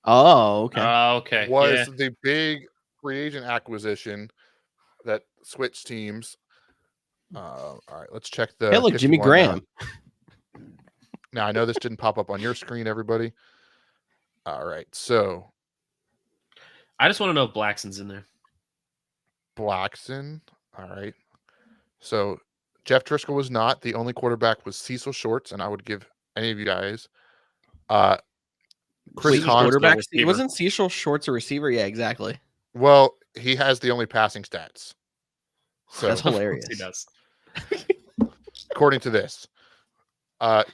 Oh, okay. Okay. Was the big free agent acquisition that switched teams. All right, let's check the. Hey, look, Jimmy Graham. Now, I know this didn't pop up on your screen, everybody. All right, so. I just want to know if Blackson's in there. Blackson. All right. So, Jeff Driscoll was not. The only quarterback was Cecil Shorts, and I would give any of you guys. Chris quarterback. Wasn't Cecil Shorts a receiver? Yeah, exactly. Well, he has the only passing stats. So that's hilarious. He does. According to this.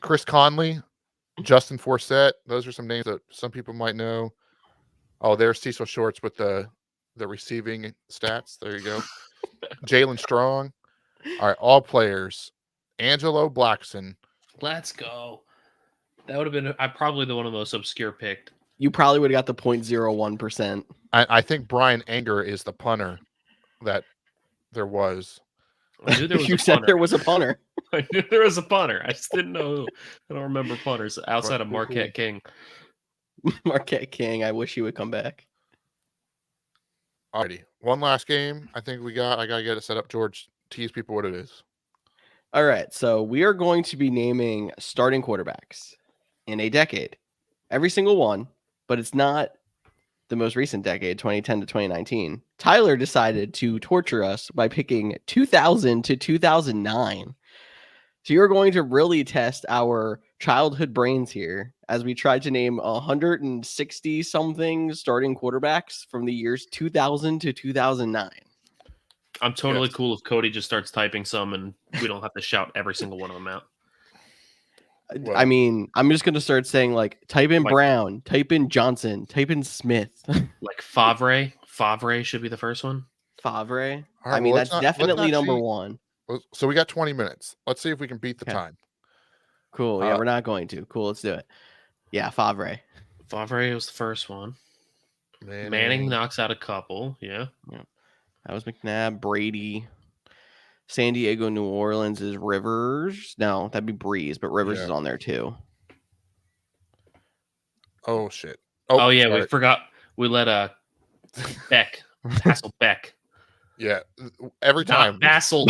Chris Conley, Justin Forsett. Those are some names that some people might know. Oh, there's Cecil Shorts with the receiving stats. There you go. Jalen Strong. All right, all players. Angelo Blackson. Let's go. That would have been probably the one of the most obscure picked. You probably would have got the 0.01%. I think Brian Anger is the punter that there was. I knew there was You a said punter. there was a punter. I knew there was a punter. I just didn't know who. I don't remember punters outside of Marquette King. Marquette King. I wish he would come back. Alrighty. One last game. I think we got. I gotta get it set up. George, tease people what it is. All right. So we are going to be naming starting quarterbacks in a decade. Every single one, but it's not the most recent decade, 2010 to 2019. Tyler decided to torture us by picking 2000 to 2009. So you're going to really test our childhood brains here as we tried to name 160 something starting quarterbacks from the years 2000 to 2009. I'm totally Yes. cool if Cody just starts typing some and we don't have to shout every single one of them out. Well- I mean, I'm just going to start saying like type in Like- Brown, type in Johnson, type in Smith. Like Favre. Favre should be the first one. Favre. All right, I mean, well, that's let's definitely not number cheat. one. So we got 20 minutes. Let's see if we can beat the Okay. time. Cool. Yeah, we're not going to. Cool. Let's do it. Yeah, Favre. Favre was the first one. Manning knocks out a couple. Yeah. That was McNabb, Brady. San Diego, New Orleans is Rivers. No, that'd be Breeze, but Rivers Yeah. is on there too. Oh shit. Oh yeah, we sorry. forgot. We let Beck. Hassel Beck. Yeah. Every time. Not Bassel.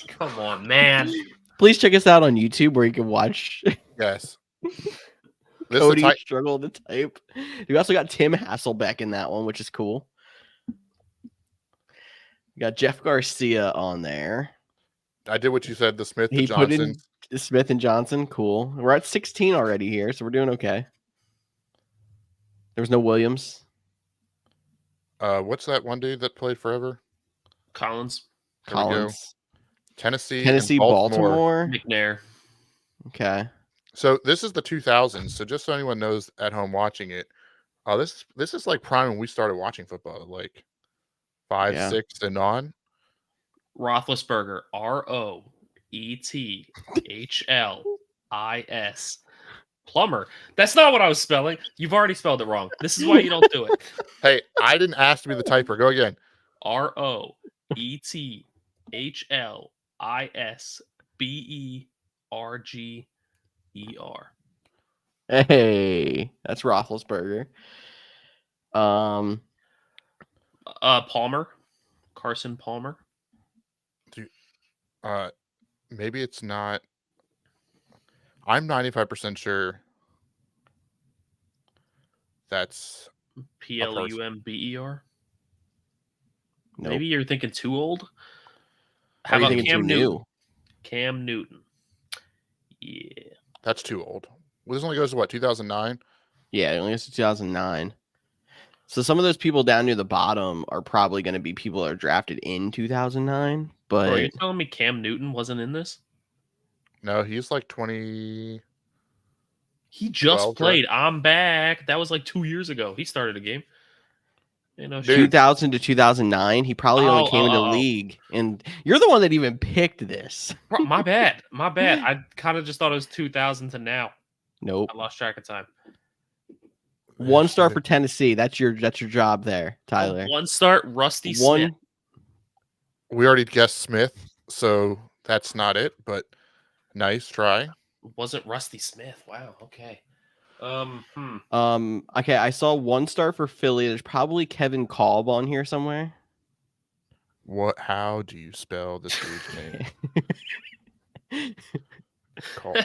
Come on, man. Please check us out on YouTube where you can watch Yes. This Cody is struggle to type. You also got Tim Hasselbeck in that one, which is cool. You got Jeff Garcia on there. I did what you said. The Smith, the He put in Johnson. Smith and Johnson. Cool. We're at 16 already here, so we're doing okay. There was no Williams. What's that one dude that played forever? Collins. There we go. Collins. Tennessee, Tennessee, and Baltimore. Baltimore. McNair. Okay. So this is the 2000s. So just so anyone knows at home watching it, this is like prime when we started watching football, like 5, Yeah. 6, and on. Roethlisberger. Roethlis. Plumber. That's not what I was spelling. You've already spelled it wrong. This is why you don't do it. Hey, I didn't ask to be the typer. Go again. Roethlisberger. Hey, that's Roethlisberger. Palmer. Carson Palmer. Maybe it's not. I'm 95% sure that's Plumber. Nope. Maybe you're thinking too old. How How are you about thinking Cam too Newton? new? Cam Newton. Yeah. that's too old. Well, this only goes to what, 2009? Yeah, it only goes to 2009. So some of those people down near the bottom are probably going to be people that are drafted in 2009. But Bro, are you telling me Cam Newton wasn't in this? No, he's like 20. He just 12, played. I'm back. That was like 2 years ago. He started a game. You know, Dude. 2000 to 2009, he probably only came into the league. And you're the one that even picked this. Bro, my bad. My bad. I kind of just thought it was 2000 to now. Nope. I lost track of time. 1 star for Tennessee. That's your job there, Tyler. 1 start, Rusty Smith. One. We already guessed Smith, so that's not it, but nice try. Wasn't Rusty Smith. Wow. Okay. Okay, I saw 1 star for Philly. There's probably Kevin Kolb on here somewhere. How do you spell this dude's name? Kulb.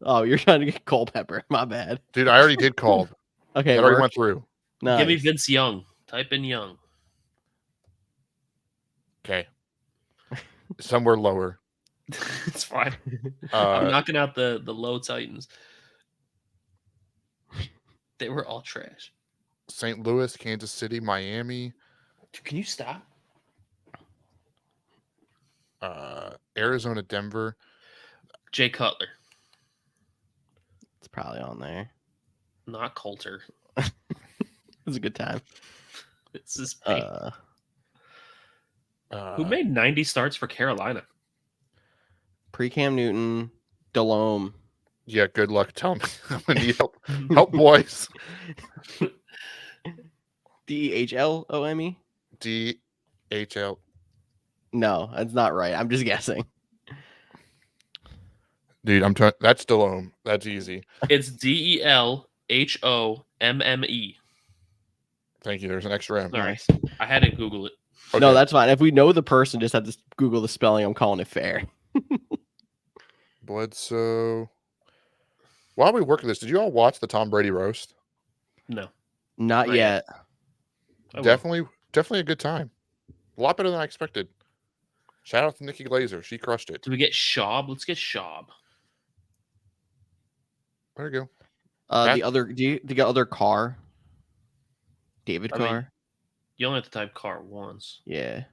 Oh, you're trying to get Culpepper. My bad. Dude, I already did call. Okay, That already went through. Nice. Give me Vince Young. Type in Young. Okay. Somewhere lower. It's fine. I'm knocking out the low Titans. They were all trash. St. Louis, Kansas City, Miami, Dude, can you stop? Arizona, Denver. Jay Cutler. It's probably on there. Not Coulter. It was a good time. This is me. Uh, Who made 90 starts for Carolina? Pre-Cam Newton, Delhomme. Yeah, good luck. Tell me. I'm gonna need help. Help, boys. DEHLOME. D HL. No, that's not right. I'm just guessing. Dude, I'm trying. That's Stallone. That's easy. It's DELHOMME. Thank you. There's an extra M. Sorry. Nice. I had to Google it. Okay. No, that's fine. If we know the person, just have to Google the spelling. I'm calling it fair. Bledsoe. While we work this, did you all watch the Tom Brady roast? No. Not Not yet. yet. I will. Definitely a good time. A lot better than I expected. Shout out to Nikki Glazer. She crushed it. Do we get Schaub? Let's get Schaub. There you go. The other, the other Carr? David I Carr? mean, you only have to type car once. Yeah.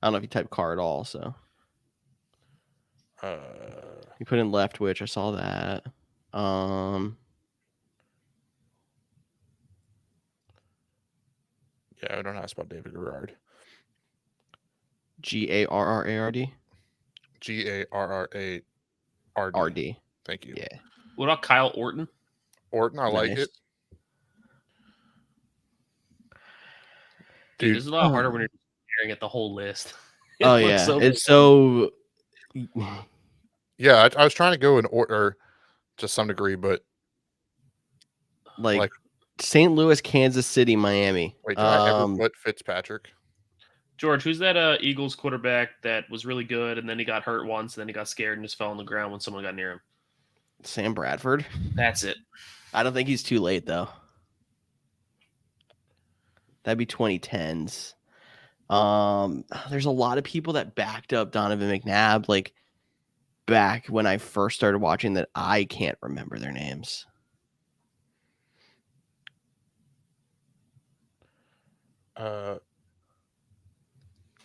I don't know if you type Carr at all, so. You put in left, which I saw that. Yeah, I don't ask about David Garrard. Garrard? Garrard. RD. Thank you. Yeah. What about Kyle Orton? Orton, I like Nice. it. Dude, Dude, this is a lot harder when you're staring at the whole list. It Oh, looks yeah. so It's so. yeah, I was trying to go in order to some degree, but Like St. Louis, Kansas City, Miami. wait, did I ever put Fitzpatrick? George, who's that Eagles quarterback that was really good and then he got hurt once and then he got scared and just fell on the ground when someone got near him? Sam Bradford. That's it. I don't think he's too late, though. That'd be 2010s. There's a lot of people that backed up Donovan McNabb, like back when I first started watching, that I can't remember their names.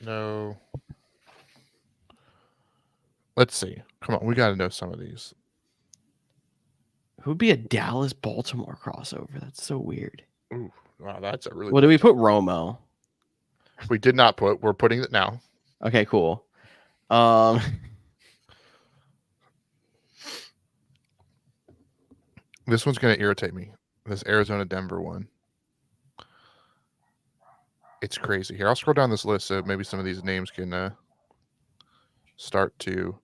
No. Let's see. Come on, we got to know some of these. Who'd be a Dallas Baltimore crossover? That's so weird. Ooh, wow, that's a really. What did we put? Romo. We did not put. We're putting it now. Okay, cool. This one's gonna irritate me. This Arizona Denver one. It's crazy. Here, I'll scroll down this list so maybe some of these names can start to.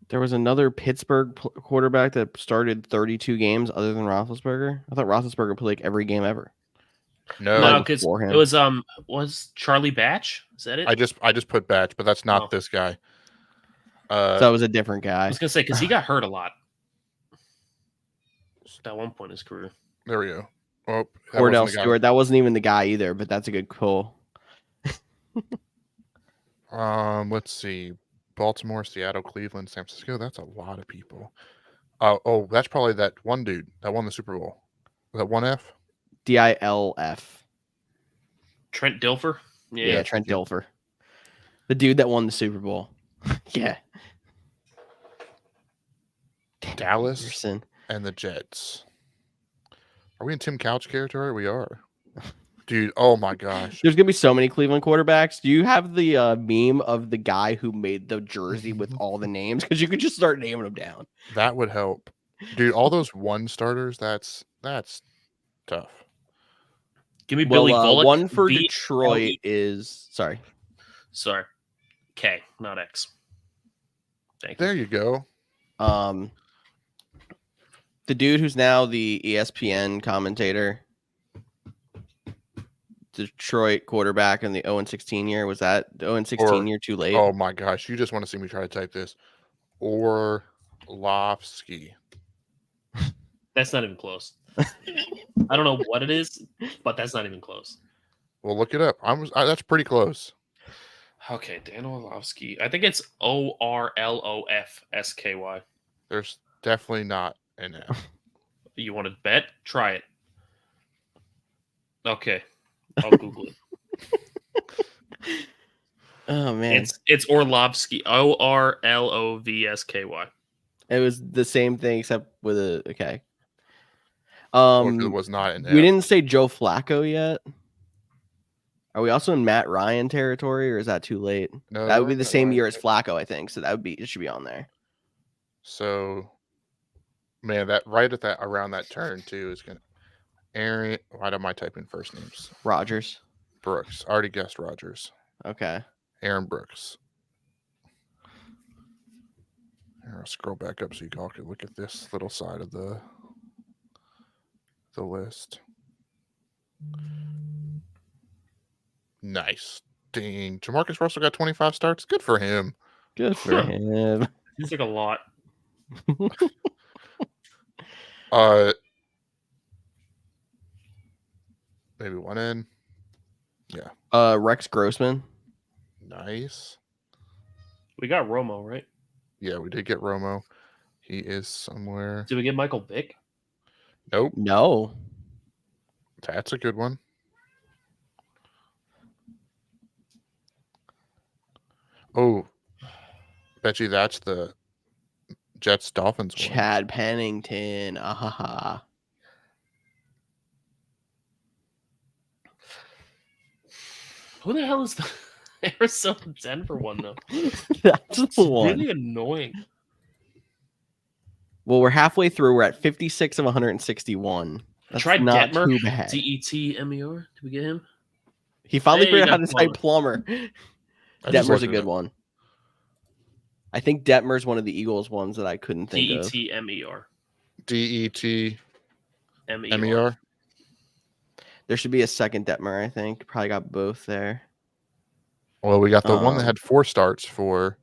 There was another Pittsburgh quarterback that started 32 games other than Roethlisberger. I thought Roethlisberger played like every game ever. No, Like because before him. it was Charlie Batch? Is that it? I just put Batch, but that's not Oh. this guy. So it was a different I guy. was gonna say because he got hurt a lot at one point in his career. There we go. Oh, that Cordell wasn't the guy. Stewart. That wasn't even the guy either, but that's a good pull. Let's see. Baltimore, Seattle, Cleveland, San Francisco. That's a lot of people. Oh, that's probably that one dude that won the Super Bowl. Was that 1F? DILF. Trent Dilfer? Yeah, Trent Dilfer. The dude that won the Super Bowl. Yeah. Dallas Anderson. and the Jets. Are we in Tim Couch territory? We are. Dude, oh my gosh. There's going to be so many Cleveland quarterbacks. Do you have the meme of the guy who made the jersey with all the names? Because you could just start naming them down. That would help. Dude, all those one starters, that's tough. Give me Billy Volek. One for B-L-E. Detroit is... Sorry. K, not X. Thank There you go. The dude who's now the ESPN commentator, Detroit quarterback in the 0-16 year. Was that the 0-16 year too late? Oh my gosh, you just want to see me try to type this. Orlovsky. That's not even close. I don't know what it is, but that's not even close. Well, look it up. That's pretty close. Okay, Dan Orlovsky. I think it's Orlofsky. There's definitely not an F. You want to bet? Try it. Okay, I'll Google it. Oh man, it's Orlovsky. Orlovsky. It was the same thing except with a okay. It was not an F. We didn't say Joe Flacco yet. Are we also in Matt Ryan territory, or is that too late? No, that would be the Matt same Ryan. year as Flacco, I think. So it should be on there. So, man, that right at that, around that around that turn too is gonna. Aaron, why am I typing first names? Rodgers. Brooks. Already guessed Rodgers. Okay. Aaron Brooks. Here, I'll scroll back up so you all can look at this little side of the list. Nice. Dang. Jamarcus Russell got 25 starts. Good for him. Good for him. Seems like a lot. Maybe one in. Yeah. Rex Grossman. Nice. We got Romo, right? Yeah, we did get Romo. He is somewhere. Did we get Michael Vick? Nope. No. That's a good one. Oh, bet you that's the Jets Dolphins one. Chad Pennington. Ahaha. Who the hell is the Arizona Denver one though? That's the It's one. really annoying. Well, we're halfway through. We're at 56 of 161. That's Try not Detmer. too bad. Detmer. Did we get him? He finally Hey, you figured out how got to type plumber. I just Detmer's looked a it good up. one. I think Detmer's one of the Eagles ones that I couldn't think of. Detmer. DETMER. There should be a second Detmer, I think. Probably got both there. Well, we got the one that had 4 starts for.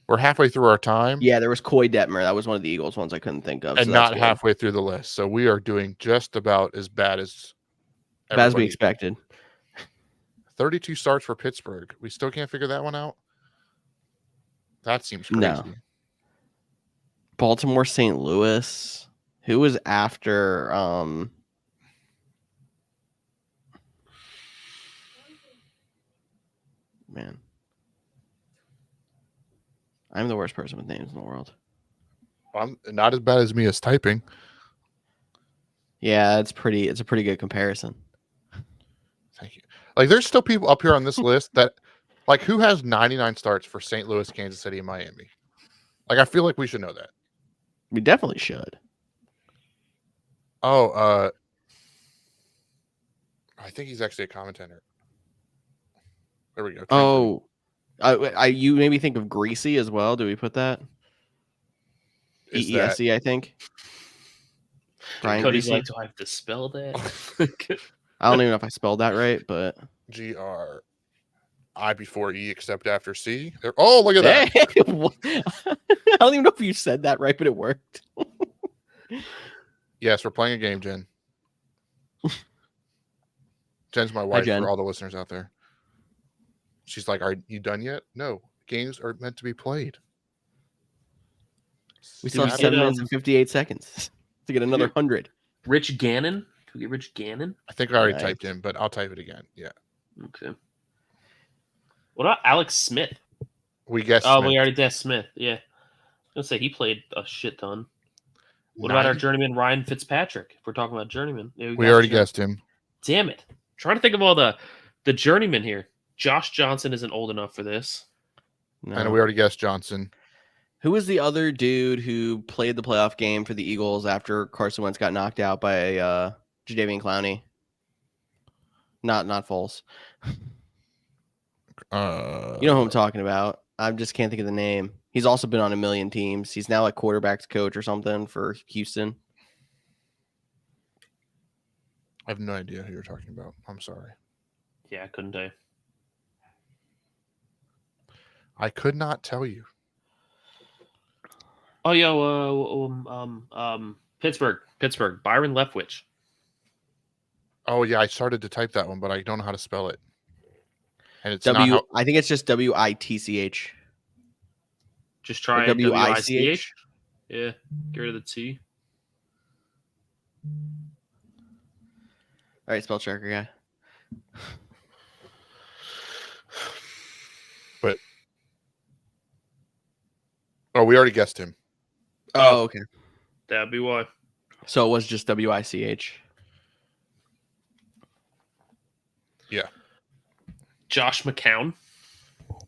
We're halfway through our time. Yeah, there was Coy Detmer. That was one of the Eagles ones I couldn't think of. And so not that's good. halfway through the list. So we are doing just about as bad as Bad as we everybody. expected. 32 starts for Pittsburgh. We still can't figure that one out. That seems crazy. No. Baltimore, St. Louis. Who was after man. I'm the worst person with names in the world. I'm not as bad as me as typing. Yeah, it's a pretty good comparison. Thank you. Like, there's still people up here on this list that, like, who has 99 starts for St. Louis, Kansas City, and Miami? Like, I feel like we should know that. We definitely should. Oh, I think he's actually a commentator. There we go. Oh, you made me think of Greasy as well. Do we put that? Is that EESE, I think. Brian Cody's Greasy. like, do I have to spell that? I don't even know if I spelled that right, but GRI before E except after C? There. Oh, look at that. Hey, I don't even know if you said that right, but it worked. Yes, we're playing a game, Jen. Jen's my wife Jen. for all the listeners out there. She's like, are you done yet? No. Games are meant to be played. We Did still we have get, 7 minutes and 58 seconds to get another 100. Rich Gannon? Can we get Rich Gannon? I think I already Nice. typed in, but I'll type it again. Yeah. Okay. What about Alex Smith? We guessed Oh, Smith. we already guessed Smith. Yeah. I was gonna say he played a shit ton. What about our journeyman Ryan Fitzpatrick? If we're talking about journeyman, yeah, we already guessed him. Damn it! I'm trying to think of all the journeymen here. Josh Johnson isn't old enough for this. No. And we already guessed Johnson. Who was the other dude who played the playoff game for the Eagles after Carson Wentz got knocked out by Jadeveon Clowney? Not Foles. You know who I'm talking about. I just can't think of the name. He's also been on a million teams. He's now like quarterbacks coach or something for Houston. I have no idea who you're talking about. I'm sorry. Yeah, I couldn't tell you. I could not tell you. Oh, Pittsburgh, Byron Leftwich. Oh yeah, I started to type that one, but I don't know how to spell it. And it's I think it's just WITCH. Just try WICH. Yeah, get rid of the T. All right, spell checker guy. But we already guessed him. Oh, okay. That'd be why. So it was just WICH. Yeah. Josh McCown.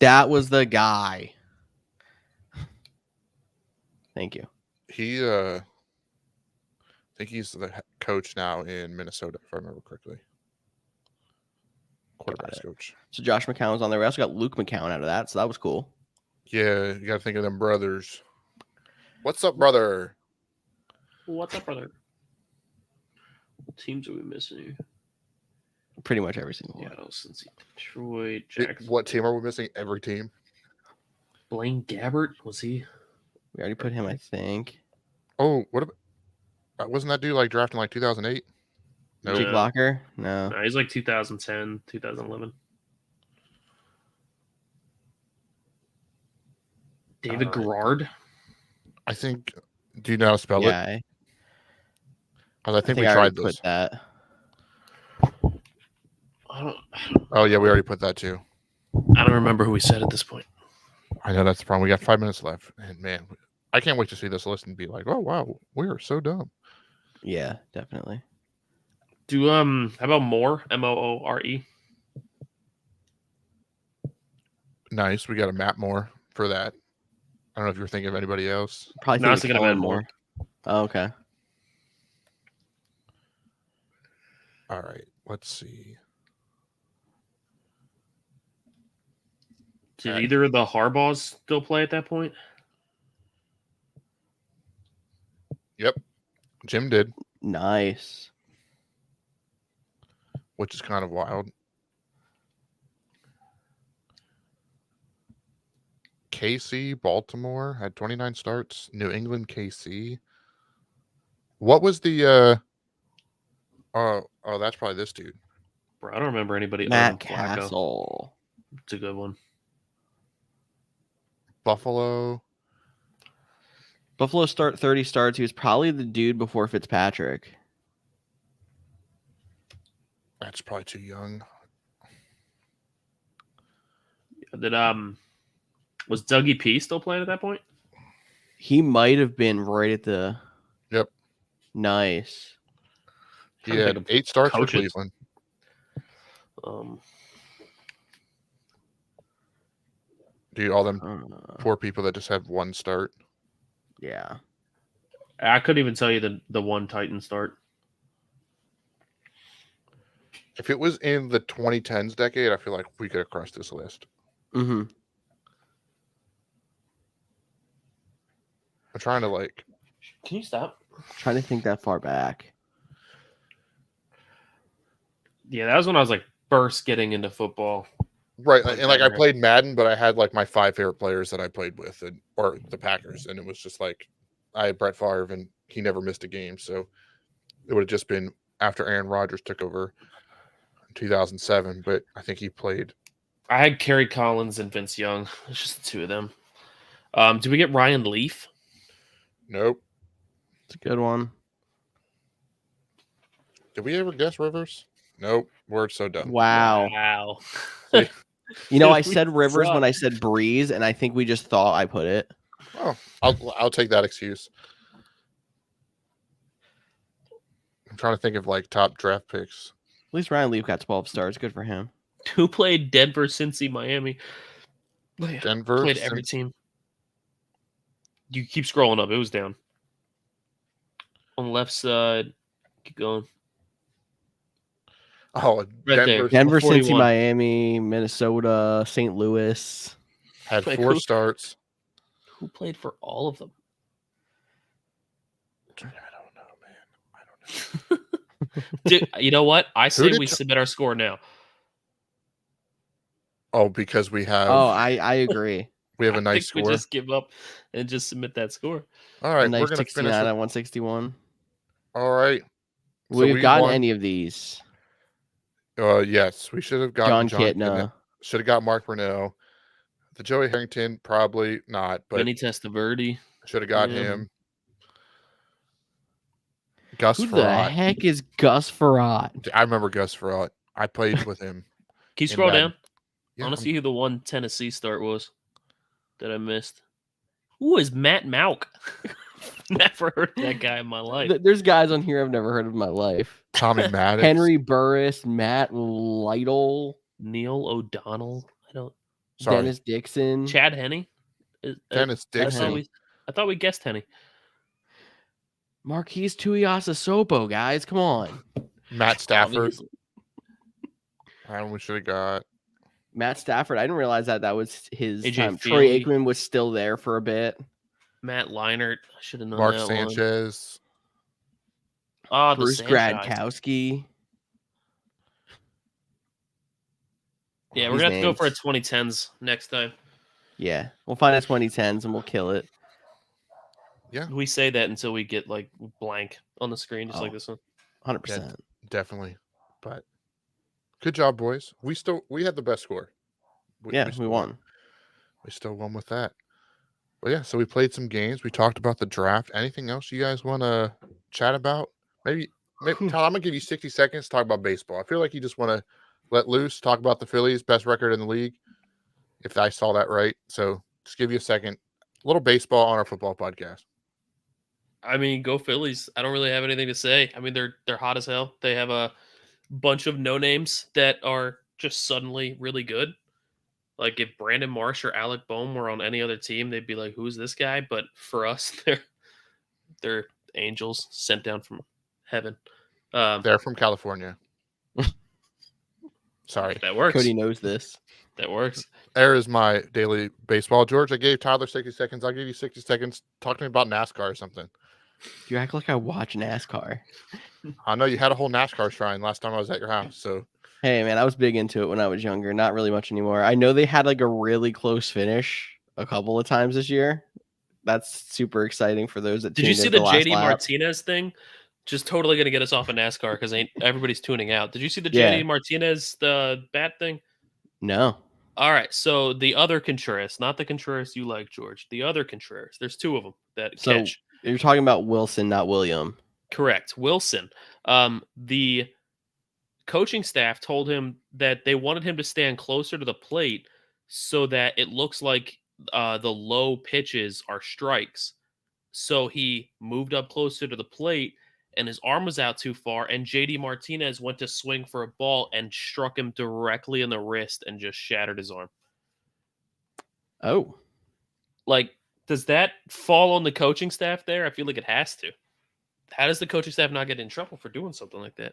That was the guy. Thank you. He I think he's the coach now in Minnesota, if I remember correctly. quarterbacks coach. So Josh McCown was on there. We also got Luke McCown out of that, so that was cool. Yeah, you got to think of them brothers. What's up, brother? What's up, brother? What teams are we missing? Pretty much every single one. Yeah, since Detroit, Jackson. What team are we missing? Every team. Blaine Gabbert, was he? We already put him, I think. Oh, what about, wasn't that dude like drafted in like 2008? No. Jake Locker? No. No, he's like 2010, 2011. David Garrard? I think. Do you know how to spell it? Because I think we tried this. Put that. Oh yeah, we already put that too. I don't remember who we said at this point. I know that's the problem. We got 5 minutes left, and man, I can't wait to see this list and be like, "Oh wow, we are so dumb." Yeah, definitely. How about Moore? Moore? Nice. We got a Matt Moore for that. I don't know if you're thinking of anybody else. Probably thinking of Matt Moore. Oh, okay. All right. Let's see. Did either of the Harbaughs still play at that point? Yep. Jim did. Nice. Which is kind of wild. KC, Baltimore had 29 starts. New England, KC. What was the oh, that's probably this dude. Bro, I don't remember anybody Matt other than Flacco. Castle. It's a good one. Buffalo start 30 starts. He was probably the dude before Fitzpatrick. That's probably too young. Did was Dougie P still playing at that point? He might have been right at the. Yep. Nice. He had 8 starts for Cleveland. Dude, all them poor people that just have 1 start. Yeah. I couldn't even tell you the one Titan start. If it was in the 2010s decade, I feel like we could have crossed this list. Mm-hmm. I'm trying to Can you stop? I'm trying to think that far back. Yeah, that was when I was like first getting into football. Right, and I played Madden, but I had like my 5 favorite players that I played with, or the Packers, and it was just like I had Brett Favre, and he never missed a game, so it would have just been after Aaron Rodgers took over in 2007. But I think he played. I had Kerry Collins and Vince Young. It's just the 2 of them. Did we get Ryan Leaf? Nope. It's a good one. Did we ever guess Rivers? Nope. We're so dumb. Wow. You know, I said Rivers when I said Breeze, and I think we just thought I put it. Oh, I'll take that excuse. I'm trying to think of like top draft picks. At least Ryan Leaf got 12 stars. Good for him. Who played Denver, Cincy, Miami? Denver played every team. You keep scrolling up. It was down. On the left side. Keep going. Oh, right Denver, Cincy, Miami, Minnesota, St. Louis. Had 4 starts. Who played for all of them? I don't know, man. I don't know. Dude, you know what? I say we submit our score now. Oh, because we have. Oh, I agree. We have a nice score. We just give up and just submit that score. All right, nice we're going to 69 at 161. All right. We've gotten any of these. Yes, we should have gotten John Kitna. Should have got Mark Brunell. The Joey Harrington, probably not, but Vinny Testaverde. Should have got him. Gus Who Farratt. the heck is Gus Farratt? I remember Gus Farratt. I played with him. Can you scroll down? Yeah, I want to see who the one Tennessee start was that I missed. Who is Matt Mauk? Never heard of that guy in my life. There's guys on here I've never heard of in my life. Tommy Maddox. Henry Burris, Matt Lytle. Neil O'Donnell. Dennis Dixon. Chad Henne. Dennis Dixon. I thought we guessed Henne. Marquise Tuiasosopo, guys. Come on. Matt Stafford. And we should have got Matt Stafford. I didn't realize that was his AJ time. Troy Feely. Aikman was still there for a bit. Matt Leinart. I should have known Mark that one. Sanchez. Oh, Bruce the Sanchez. Gradkowski. Yeah, we're These gonna have to go for a names. 2010s next time. Yeah, we'll find a 2010s and we'll kill it. Yeah, We say that until we get like blank on the screen, just Oh. like this one. 100%. definitely. But good job, boys. We had the best score. We still won. We still won with that. But yeah, so we played some games. We talked about the draft. Anything else you guys want to chat about? Maybe Tyler, I'm gonna give you 60 seconds to talk about baseball. I feel like you just want to let loose, talk about the Phillies, best record in the league, if I saw that right. So just give you a second. A little baseball on our football podcast. I mean, go Phillies. I don't really have anything to say. I mean, they're hot as hell. They have a bunch of no names that are just suddenly really good. Like if Brandon Marsh or Alec Boehm were on any other team, they'd be like, "Who's this guy?" But for us, they're angels sent down from heaven. They're from California. Sorry. That works. Cody knows this. That works. There is my daily baseball. George, I gave Tyler 60 seconds. I'll give you 60 seconds. Talk to me about NASCAR or something. You act like I watch NASCAR. I know you had a whole NASCAR shrine last time I was at your house. So Hey, man, I was big into it when I was younger. Not really much anymore. I know they had like a really close finish a couple of times this year. That's super exciting for those that Did you tuned see in the for last JD lap. Martinez thing? Just totally gonna get us off of NASCAR because everybody's tuning out. Did you see the Yeah. JD Martinez the bat thing? No. All right, so the other Contreras, not the Contreras you like, George. The other Contreras. There's two of them that So catch. you're talking about Wilson, not William. Correct, Wilson. The coaching staff told him that they wanted him to stand closer to the plate so that it looks like the low pitches are strikes. So he moved up closer to the plate and his arm was out too far. And JD Martinez went to swing for a ball and struck him directly in the wrist and just shattered his arm. Oh. Like, does that fall on the coaching staff there? I feel like it has to. How does the coaching staff not get in trouble for doing something like that?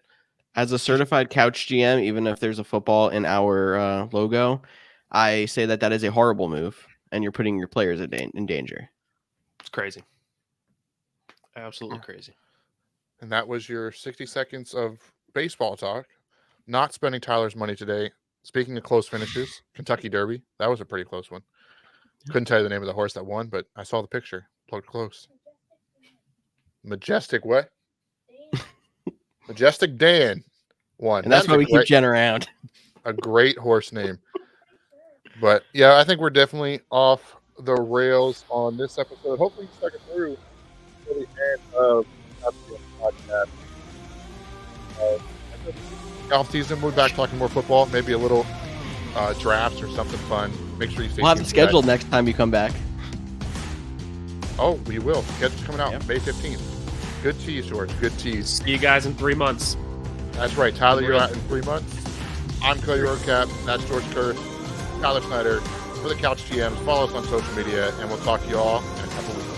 As a certified couch GM, even if there's a football in our logo, I say that is a horrible move and you're putting your players in danger. It's crazy. Absolutely crazy. And that was your 60 seconds of baseball talk. Not spending Tyler's money today. Speaking of close finishes, Kentucky Derby. That was a pretty close one. Couldn't tell you the name of the horse that won, but I saw the picture. Looked close. Majestic what? Majestic Dan won. And that's why we keep Jen around. A great horse name. But yeah, I think we're definitely off the rails on this episode. Hopefully you stuck it through to the end of the podcast. Off season, we'll be back talking more football, maybe a little drafts or something fun. Make sure you stay We'll have it tuned for scheduled that. next time you come back. Oh, we will. Schedule's coming out Yep. May 15th. Good tease, George. Good tease. See you guys in 3 months. That's right. Tyler, you're out in 3 months. I'm Cody Roadcap. That's George Kerth. Tyler Snyder. For the Couch GMs. Follow us on social media, and we'll talk to you all in a couple weeks.